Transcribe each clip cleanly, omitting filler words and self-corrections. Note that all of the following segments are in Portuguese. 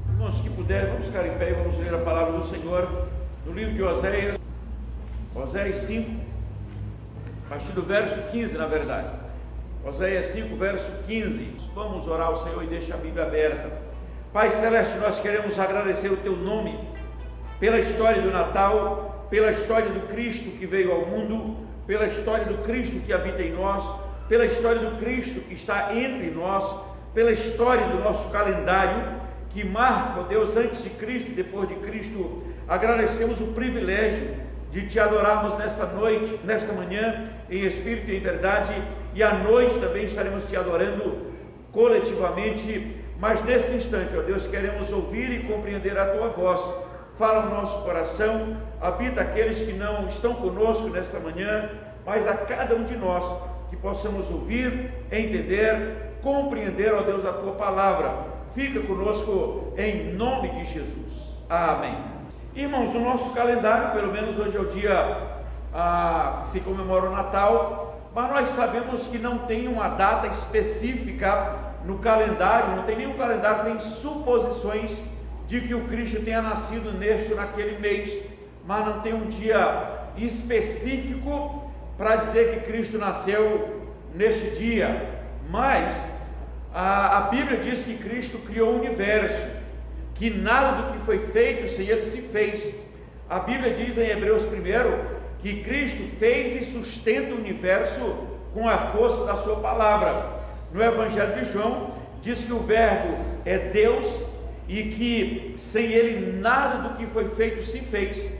Irmãos, que puderem, vamos ficar em pé e vamos ler a palavra do Senhor no livro de Oséias, Oséias 5, a partir do verso 15, na verdade. Oséias 5, verso 15. Vamos orar ao Senhor e deixa a Bíblia aberta. Pai Celeste, nós queremos agradecer o Teu nome pela história do Natal, pela história do Cristo que veio ao mundo, pela história do Cristo que habita em nós, pela história do Cristo que está entre nós, pela história do nosso calendário que marca, ó Deus, antes de Cristo e depois de Cristo. Agradecemos o privilégio de Te adorarmos nesta noite, nesta manhã, em espírito e em verdade, e à noite também estaremos Te adorando coletivamente, mas nesse instante, ó Deus, queremos ouvir e compreender a Tua voz. Fala no nosso coração, habita aqueles que não estão conosco nesta manhã, mas a cada um de nós, que possamos ouvir, entender, compreender, ó Deus, a Tua palavra. Fica conosco em nome de Jesus. Amém. Irmãos, o nosso calendário, pelo menos hoje é o dia que se comemora o Natal, mas nós sabemos que não tem uma data específica no calendário, não tem nenhum calendário, tem suposições de que o Cristo tenha nascido neste ou naquele mês, mas não tem um dia específico para dizer que Cristo nasceu neste dia. Mas a Bíblia diz que Cristo criou o universo, que nada do que foi feito sem Ele se fez. A Bíblia diz em Hebreus 1 que Cristo fez e sustenta o universo com a força da sua palavra. No Evangelho de João diz que o Verbo é Deus e que sem Ele nada do que foi feito se fez.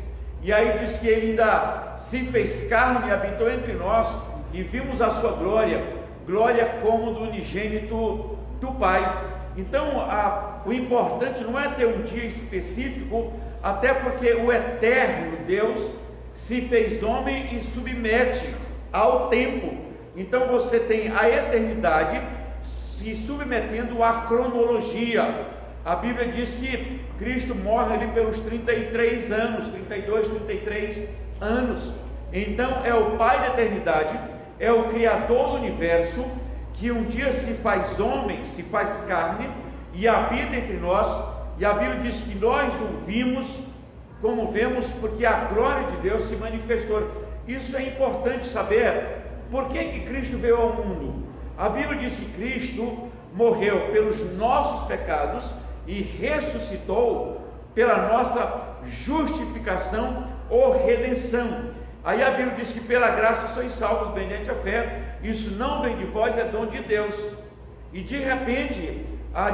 E aí diz que Ele ainda se fez carne e habitou entre nós, e vimos a sua glória, glória como do unigênito do Pai. Então o importante não é ter um dia específico, até porque o eterno Deus se fez homem e submete ao tempo. Então você tem a eternidade se submetendo à cronologia. A Bíblia diz que Cristo morre ali pelos 33 anos, 32, 33 anos. Então é o Pai da eternidade, é o Criador do universo, que um dia se faz homem, se faz carne e habita entre nós. E a Bíblia diz que nós o vimos como vemos, porque a glória de Deus se manifestou. Isso é importante saber. Por que Cristo veio ao mundo? A Bíblia diz que Cristo morreu pelos nossos pecados e ressuscitou pela nossa justificação ou redenção. Aí a Bíblia diz que pela graça sois salvos mediante a fé. Isso não vem de vós, é dom de Deus. E de repente,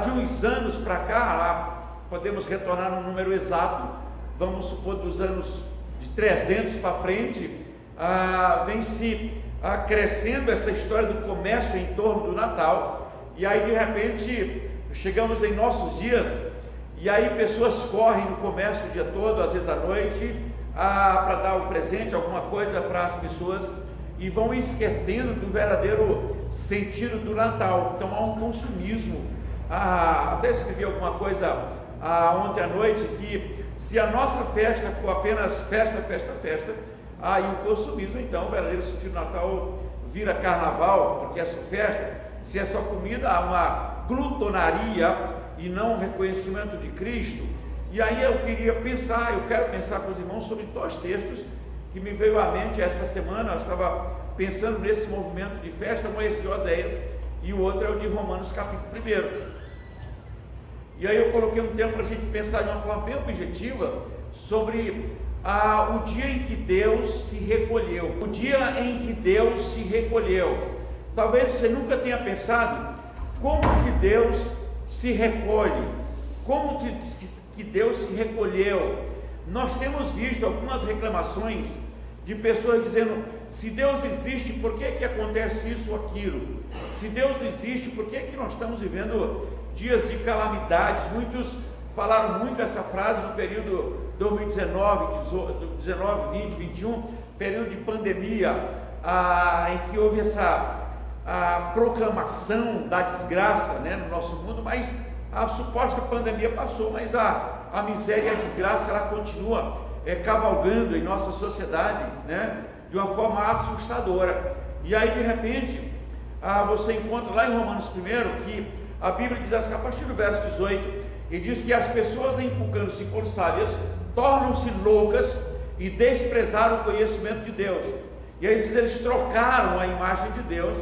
de uns anos para cá, podemos retornar no número exato, vamos supor dos anos de 300 para frente, vem se crescendo essa história do comércio em torno do Natal. E aí de repente chegamos em nossos dias, e aí pessoas correm no comércio o dia todo, às vezes à noite, para dar o presente, alguma coisa para as pessoas, e vão esquecendo do verdadeiro sentido do Natal. Então há um consumismo. Até escrevi alguma coisa ontem à noite, que se a nossa festa for apenas festa, aí o consumismo, então o verdadeiro sentido do Natal vira carnaval, porque é só festa. Se é só comida, há uma glutonaria e não um reconhecimento de Cristo. E aí eu quero pensar com os irmãos sobre dois textos que me veio à mente essa semana. Eu estava pensando nesse movimento de festa, um é esse de Oséias, e o outro é o de Romanos capítulo 1. E aí eu coloquei um tempo para a gente pensar de uma forma bem objetiva sobre o dia em que Deus se recolheu. O dia em que Deus se recolheu. Talvez você nunca tenha pensado como que Deus se recolhe, como que Deus se recolheu. Nós temos visto algumas reclamações de pessoas dizendo: se Deus existe, por que acontece isso ou aquilo? Se Deus existe, por que nós estamos vivendo dias de calamidades? Muitos falaram muito essa frase no período 2019, 19, 20, 21, período de pandemia, em que houve essa proclamação da desgraça, né, no nosso mundo, mas a suposta pandemia passou, mas a miséria e a desgraça ela continua. cavalgando em nossa sociedade, né, de uma forma assustadora. E aí de repente você encontra lá em Romanos 1 que a Bíblia diz assim, a partir do verso 18, e diz que as pessoas, inculcando-se por sábias, tornam-se loucas e desprezaram o conhecimento de Deus. E aí diz, eles trocaram a imagem de Deus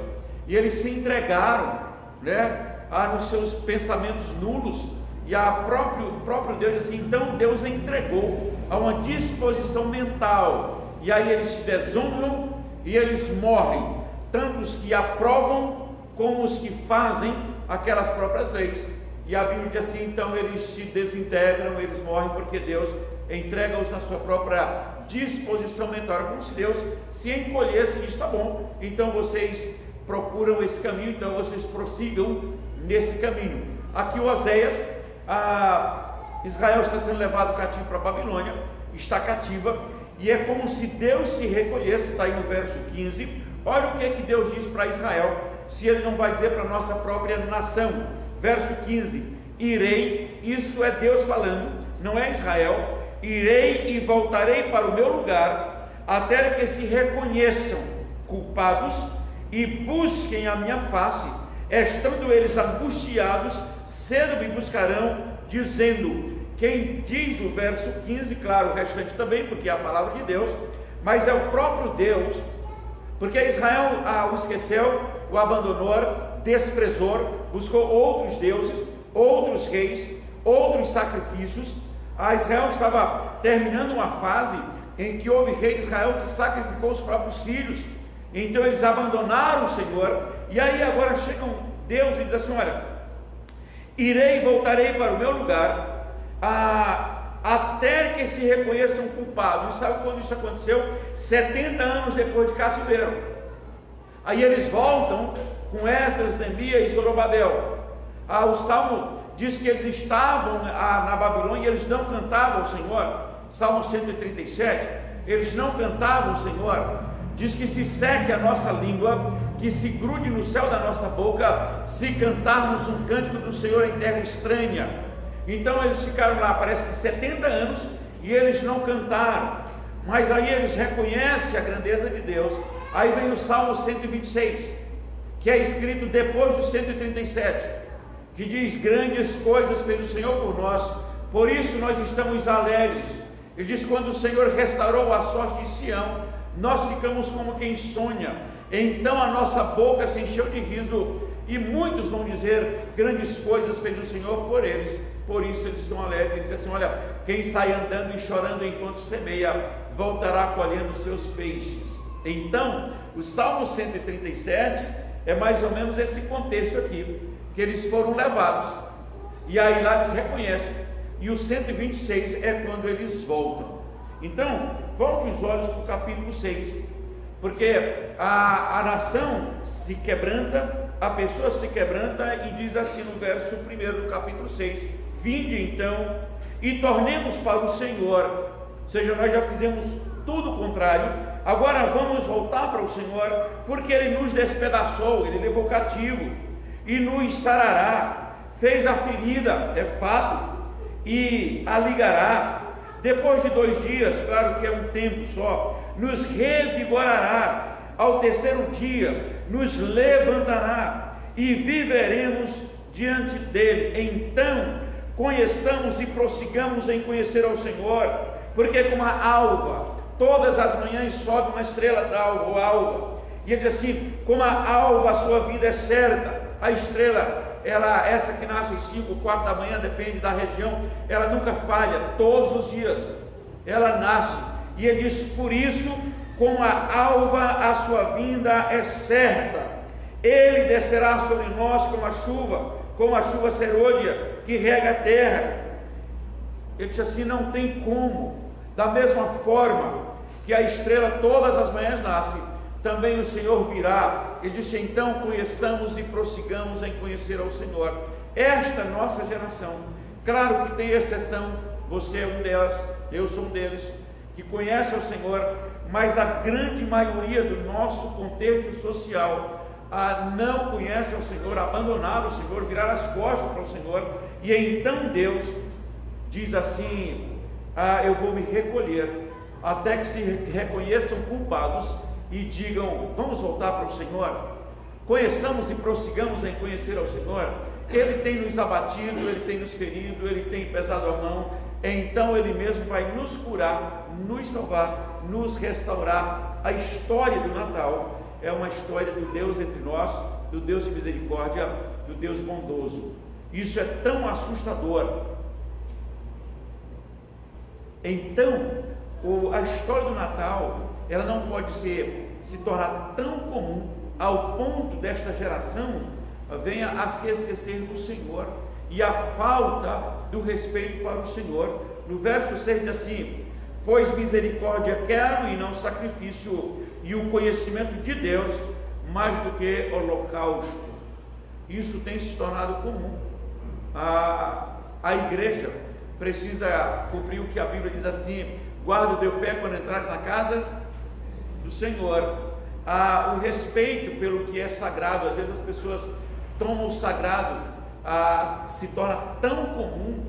e eles se entregaram, né, nos seus pensamentos nulos, e o próprio Deus assim, então Deus entregou a uma disposição mental, e aí eles se desonram e eles morrem, tanto os que aprovam como os que fazem aquelas próprias leis. E a Bíblia diz assim, então eles se desintegram, eles morrem porque Deus entrega-os na sua própria disposição mental. É como se Deus se encolhesse e diz, tá bom, então vocês procuram esse caminho, então vocês prossigam nesse caminho. Aqui o Oséias, Israel está sendo levado cativo para a Babilônia, está cativa, e é como se Deus se recolhesse, está aí no verso 15. Olha o que Deus diz para Israel, se ele não vai dizer para a nossa própria nação. Verso 15, irei, isso é Deus falando, não é Israel, irei e voltarei para o meu lugar, até que se reconheçam culpados e busquem a minha face, estando eles angustiados, cedo me buscarão, dizendo, quem diz o verso 15, claro, o restante também, porque é a palavra de Deus, mas é o próprio Deus, porque Israel o esqueceu, o abandonou, desprezou, buscou outros deuses, outros reis, outros sacrifícios. Israel estava terminando uma fase em que houve rei de Israel que sacrificou os próprios filhos, então eles abandonaram o Senhor, e aí agora chega Deus e diz assim, olha, irei e voltarei para o meu lugar, até que se reconheçam culpados. E sabe quando isso aconteceu? 70 anos depois de cativeiro. Aí eles voltam com Esdras, Neemias e Zorobabel. O Salmo diz que eles estavam na Babilônia e eles não cantavam o Senhor. Salmo 137, eles não cantavam o Senhor. Diz que se seque a nossa língua, que se grude no céu da nossa boca, se cantarmos um cântico do Senhor em terra estranha. Então eles ficaram lá, parece que 70 anos, e eles não cantaram, mas aí eles reconhecem a grandeza de Deus. Aí vem o Salmo 126, que é escrito depois do 137, que diz, grandes coisas fez o Senhor por nós, por isso nós estamos alegres. Ele diz, quando o Senhor restaurou a sorte de Sião, nós ficamos como quem sonha, então a nossa boca se encheu de riso, e muitos vão dizer, grandes coisas fez o Senhor por eles, por isso eles estão alegres. Ele diz assim, olha, quem sai andando e chorando enquanto semeia, voltará colhendo os seus feixes. Então, o Salmo 137 é mais ou menos esse contexto aqui, que eles foram levados, e aí lá eles reconhecem, e o 126 é quando eles voltam. Então, volte os olhos para o capítulo 6, porque a nação se quebranta, a pessoa se quebranta, e diz assim no verso 1 do capítulo 6, vinde então, e tornemos para o Senhor, ou seja, nós já fizemos tudo o contrário, agora vamos voltar para o Senhor, porque Ele nos despedaçou, Ele levou cativo, e nos sarará, fez a ferida, é fato, e a ligará, depois de 2 dias, claro que é um tempo só, nos revigorará, ao terceiro dia, nos levantará, e viveremos diante dele. Então, conheçamos e prossigamos em conhecer ao Senhor, porque como a alva, todas as manhãs sobe uma estrela d'alva, ou alva, e ele diz assim, como a alva a sua vida é certa, a estrela, essa que nasce às 5, 4 da manhã, depende da região, ela nunca falha, todos os dias, ela nasce, e ele diz, por isso, como a alva a sua vinda é certa, ele descerá sobre nós como a chuva serôdia, que rega a terra. Ele diz assim, não tem como, da mesma forma que a estrela todas as manhãs nasce, também o Senhor virá. Ele disse, então conheçamos e prossigamos em conhecer ao Senhor. Esta nossa geração, claro que tem exceção, você é um delas, eu sou um deles, que conhece ao Senhor, mas a grande maioria do nosso contexto social não conhece ao Senhor, abandonaram o Senhor, viraram as costas para o Senhor, e então Deus diz assim, eu vou me recolher, até que se reconheçam culpados e digam: vamos voltar para o Senhor, conheçamos e prossigamos em conhecer ao Senhor. Ele tem nos abatido, Ele tem nos ferido, Ele tem pesado a mão, então Ele mesmo vai nos curar, nos salvar, nos restaurar. A história do Natal é uma história do Deus entre nós, do Deus de misericórdia, do Deus bondoso. Isso é tão assustador. Então, a história do Natal, ela não pode se tornar tão comum ao ponto desta geração venha a se esquecer do Senhor e a falta do respeito para o Senhor. No verso 6 diz assim: pois misericórdia quero e não sacrifício, e o conhecimento de Deus mais do que holocausto. Isso tem se tornado comum. A igreja precisa cumprir o que a Bíblia diz assim: guarda o teu pé quando entrares na casa do Senhor. O respeito pelo que é sagrado. Às vezes as pessoas tomam o sagrado, se torna tão comum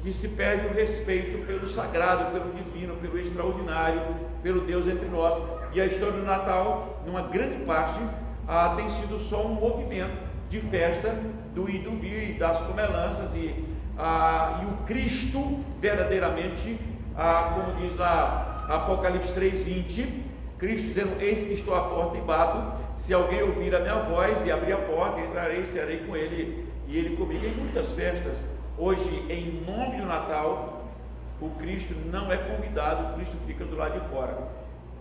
que se perde o respeito pelo sagrado, pelo divino, pelo extraordinário, pelo Deus entre nós. E a história do Natal, numa grande parte, tem sido só um movimento de festa do ir e do vir, das comelanças, e o Cristo verdadeiramente, como diz lá Apocalipse 3:20, Cristo dizendo: eis que estou à porta e bato, se alguém ouvir a minha voz e abrir a porta, entrarei e cearei com ele e ele comigo. Em muitas festas hoje, em nome do Natal, o Cristo não é convidado, o Cristo fica do lado de fora,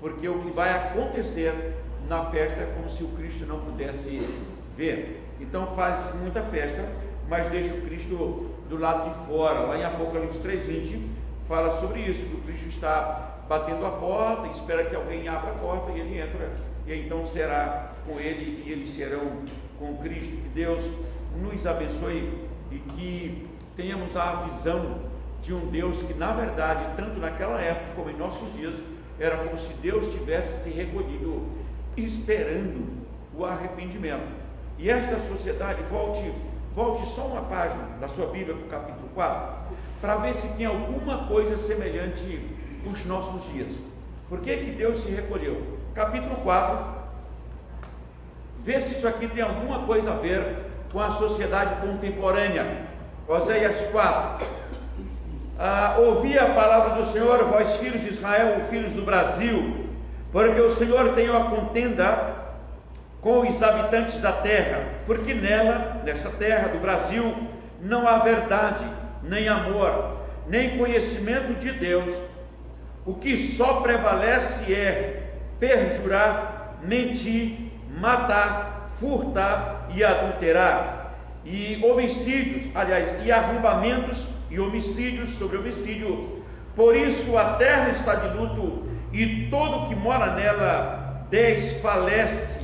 porque o que vai acontecer na festa é como se o Cristo não pudesse ver. Então faz muita festa, mas deixa o Cristo do lado de fora. Lá em Apocalipse 3:20 fala sobre isso, que o Cristo está batendo a porta, espera que alguém abra a porta e ele entra, e então será com ele e eles serão com Cristo. Que Deus nos abençoe e que tenhamos a visão de um Deus que, na verdade, tanto naquela época como em nossos dias, era como se Deus tivesse se recolhido esperando o arrependimento. E esta sociedade, volte só uma página da sua Bíblia para o capítulo 4, para ver se tem alguma coisa semelhante nos nossos dias. Por que Deus se recolheu? Capítulo 4, vê se isso aqui tem alguma coisa a ver com a sociedade contemporânea. Oséias 4. Ouvi a palavra do Senhor, vós filhos de Israel, filhos do Brasil, porque o Senhor tem uma contenda com os habitantes da terra, porque nesta terra do Brasil, não há verdade, nem amor, nem conhecimento de Deus. O que só prevalece é perjurar, mentir, matar, furtar e adulterar, e homicídios, e arrombamentos e homicídios sobre homicídio. Por isso a terra está de luto, e todo que mora nela desfalece,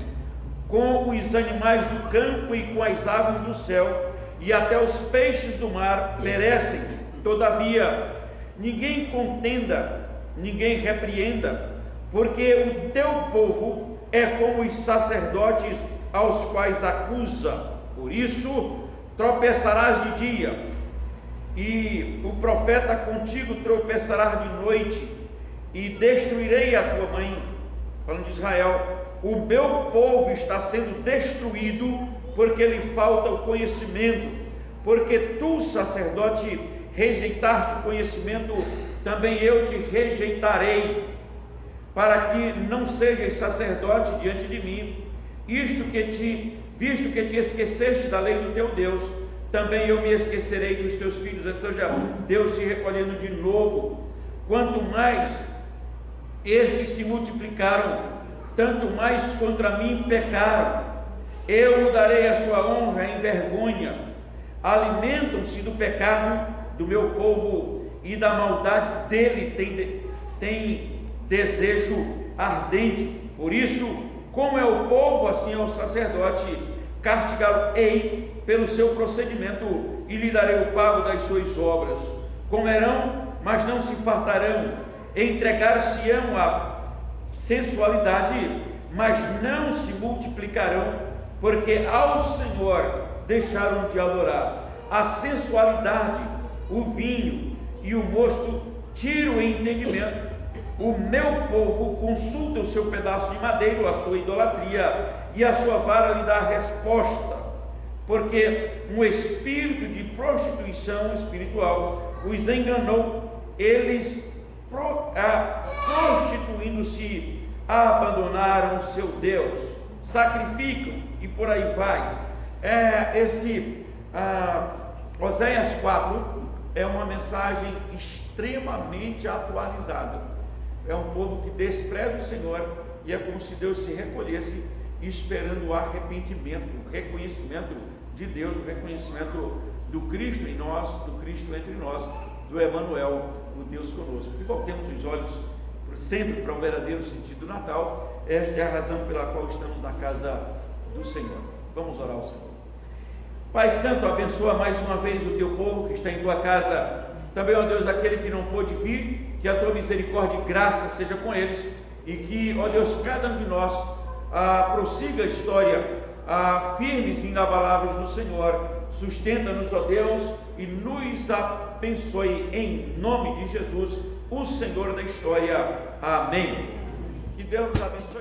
com os animais do campo e com as aves do céu, e até os peixes do mar perecem. Todavia ninguém contenda, ninguém repreenda, porque o teu povo é como os sacerdotes aos quais acusa. Por isso tropeçarás de dia, e o profeta contigo tropeçará de noite, e destruirei a tua mãe. Falando de Israel, o meu povo está sendo destruído porque lhe falta o conhecimento. Porque tu, sacerdote, rejeitaste o conhecimento, também eu te rejeitarei, para que não sejas sacerdote diante de mim. Visto que te esqueceste da lei do teu Deus, também eu me esquecerei dos teus filhos. Ou seja, Deus se recolhendo de novo. Quanto mais estes se multiplicaram, tanto mais contra mim pecaram. Eu mudarei a sua honra em vergonha. Alimentam-se do pecado do meu povo, e da maldade dele tem desejo ardente. Por isso, como é o povo, assim é o sacerdote. Castigá-lo-ei pelo seu procedimento, e lhe darei o pago das suas obras. Comerão, mas não se fartarão. Entregar-se-ão à sensualidade, mas não se multiplicarão, porque ao Senhor deixaram de adorar. A sensualidade, o vinho e o mosto tira o entendimento. O meu povo consulta o seu pedaço de madeira, a sua idolatria, e a sua vara lhe dá a resposta, porque um espírito de prostituição espiritual os enganou, eles prostituindo-se abandonaram seu Deus, sacrificam e por aí vai. Oséias 4 é uma mensagem extremamente atualizada. É um povo que despreza o Senhor, e é como se Deus se recolhesse esperando o arrependimento, o reconhecimento de Deus, o reconhecimento do Cristo em nós, do Cristo entre nós, do Emanuel, o Deus conosco. E voltemos os olhos sempre para o verdadeiro sentido do Natal. Esta é a razão pela qual estamos na casa do Senhor. Vamos orar ao Senhor. Pai Santo, abençoa mais uma vez o teu povo que está em tua casa. Também, ó Deus, aquele que não pôde vir, que a tua misericórdia e graça seja com eles, e que, ó Deus, cada um de nós prossiga a história firmes e inabaláveis no Senhor. Sustenta-nos, ó Deus, e nos abençoe em nome de Jesus, o Senhor da história. Amém. Que Deus nos abençoe.